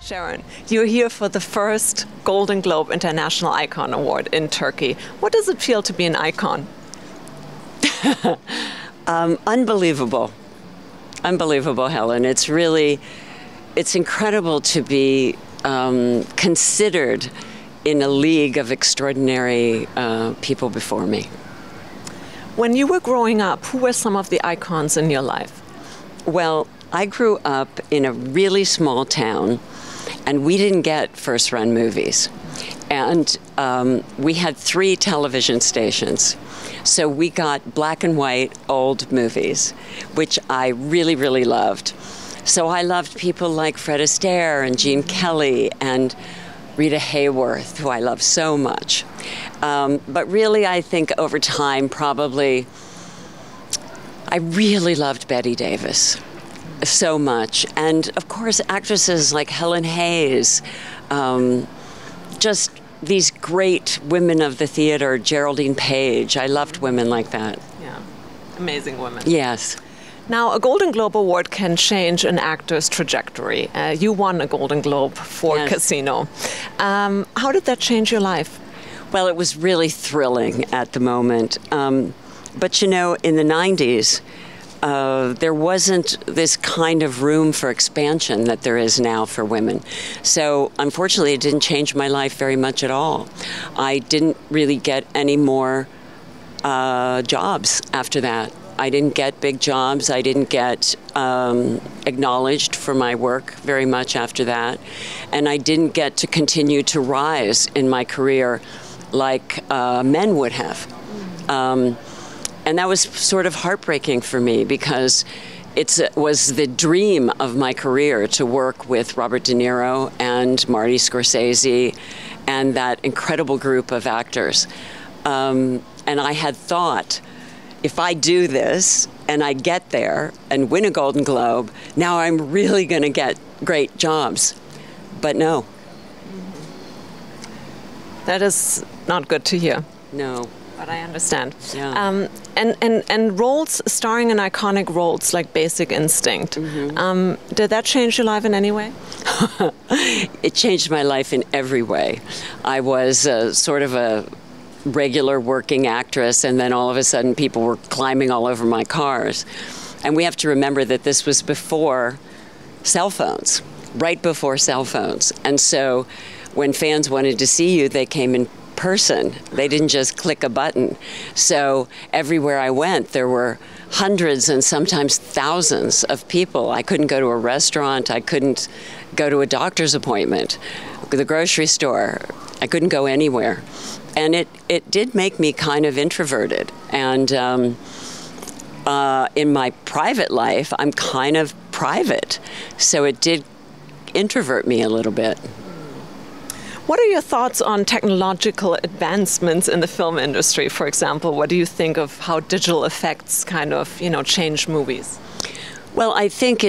Sharon, you're here for the first Golden Globe International Icon Award in Turkey. What does it feel to be an icon? Unbelievable. Unbelievable, Helen. It's incredible to be considered in a league of extraordinary people before me. When you were growing up, who were some of the icons in your life? Well, I grew up in a really small town, and we didn't get first-run movies. And we had 3 television stations. So we got black and white old movies, which I really, really loved. So I loved people like Fred Astaire and Gene Kelly and Rita Hayworth, who I love so much. But really, I think over time, probably, I really loved Bette Davis so much. And of course, actresses like Helen Hayes, just these great women of the theater, Geraldine Page. I loved women like that. Yeah, amazing women. Yes. Now, a Golden Globe Award can change an actor's trajectory. You won a Golden Globe for Yes. Casino. How did that change your life? Well, it was really thrilling at the moment. But you know, in the 90s, there wasn't this kind of room for expansion that there is now for women. So unfortunately, it didn't change my life very much at all. I didn't really get any more jobs after that. I didn't get big jobs. I didn't get acknowledged for my work very much after that. And I didn't get to continue to rise in my career like men would have. And that was sort of heartbreaking for me because it was the dream of my career to work with Robert De Niro and Marty Scorsese and that incredible group of actors. And I had thought, if I do this and I get there and win a Golden Globe, now I'm really going to get great jobs. But no. That is not good to hear. No. But I understand. Yeah. And roles, starring in iconic roles like Basic Instinct, did that change your life in any way? It changed my life in every way. I was sort of a regular working actress, and then all of a sudden people were climbing all over my cars. And we have to remember that this was before cell phones, right before cell phones. And so when fans wanted to see you, they came in person. They didn't just click a button. So everywhere I went, there were hundreds and sometimes thousands of people. I couldn't go to a restaurant. I couldn't go to a doctor's appointment, the grocery store. I couldn't go anywhere. And it did make me kind of introverted. And in my private life, I'm kind of private. So it did introvert me a little bit. What are your thoughts on technological advancements in the film industry, for example? What do you think of how digital effects kind of, change movies? Well, I think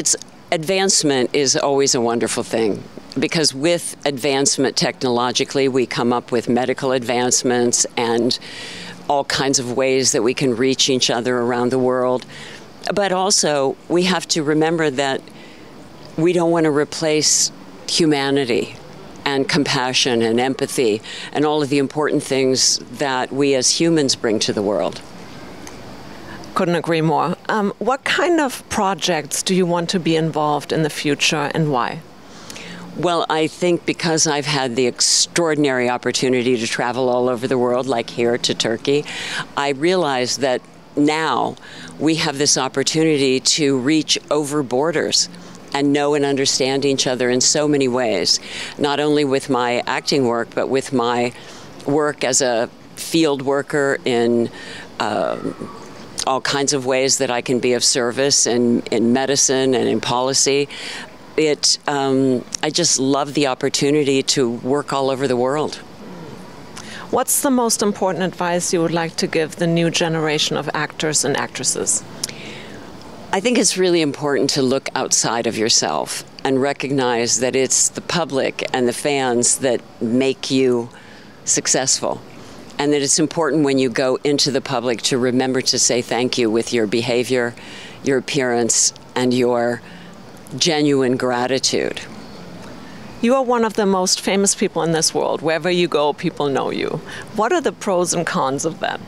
advancement is always a wonderful thing, because with advancement technologically, we come up with medical advancements and all kinds of ways that we can reach each other around the world. But also, we have to remember that we don't want to replace humanity and compassion and empathy and all of the important things that we as humans bring to the world. Couldn't agree more. What kind of projects do you want to be involved in the future, and why? Well, I think because I've had the extraordinary opportunity to travel all over the world, like here to Turkey, I realize that now we have this opportunity to reach over borders and know and understand each other in so many ways, not only with my acting work, but with my work as a field worker in all kinds of ways that I can be of service in medicine and in policy. I just love the opportunity to work all over the world. What's the most important advice you would like to give the new generation of actors and actresses? I think it's really important to look outside of yourself and recognize that it's the public and the fans that make you successful. And that it's important when you go into the public to remember to say thank you with your behavior, your appearance, and your genuine gratitude. You are one of the most famous people in this world. Wherever you go, people know you. What are the pros and cons of that?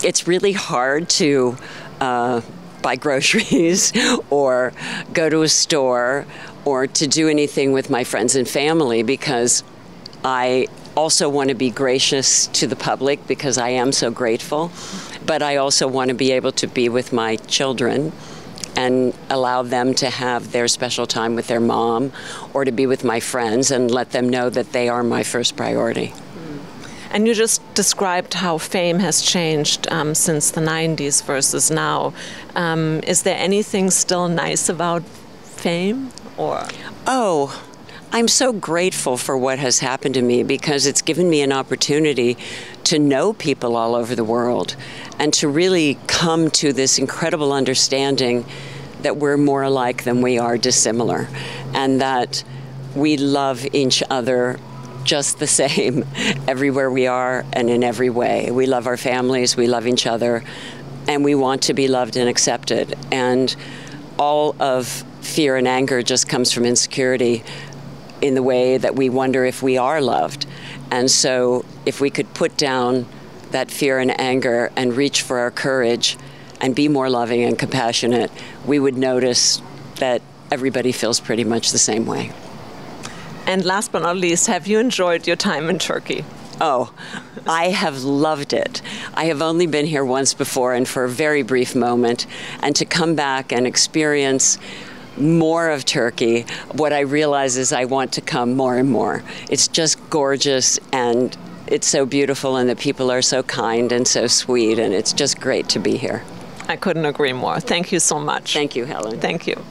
It's really hard to buy groceries or go to a store or to do anything with my friends and family, because I also want to be gracious to the public because I am so grateful, but I also want to be able to be with my children and allow them to have their special time with their mom, or to be with my friends and let them know that they are my first priority. And you just described how fame has changed since the 90s versus now. Is there anything still nice about fame? Or? Oh, I'm so grateful for what has happened to me, because it's given me an opportunity to know people all over the world and to really come to this incredible understanding that we're more alike than we are dissimilar, and that we love each other just the same everywhere we are and in every way. We love our families, we love each other, and we want to be loved and accepted. And all of fear and anger just comes from insecurity in the way that we wonder if we are loved. And so if we could put down that fear and anger and reach for our courage and be more loving and compassionate, we would notice that everybody feels pretty much the same way. And last but not least, have you enjoyed your time in Turkey? Oh, I have loved it. I have only been here once before, and for a very brief moment, and to come back and experience more of Turkey, what I realize is I want to come more and more. It's just gorgeous, and it's so beautiful, and the people are so kind and so sweet, and it's just great to be here. I couldn't agree more. Thank you so much. Thank you, Helen. Thank you.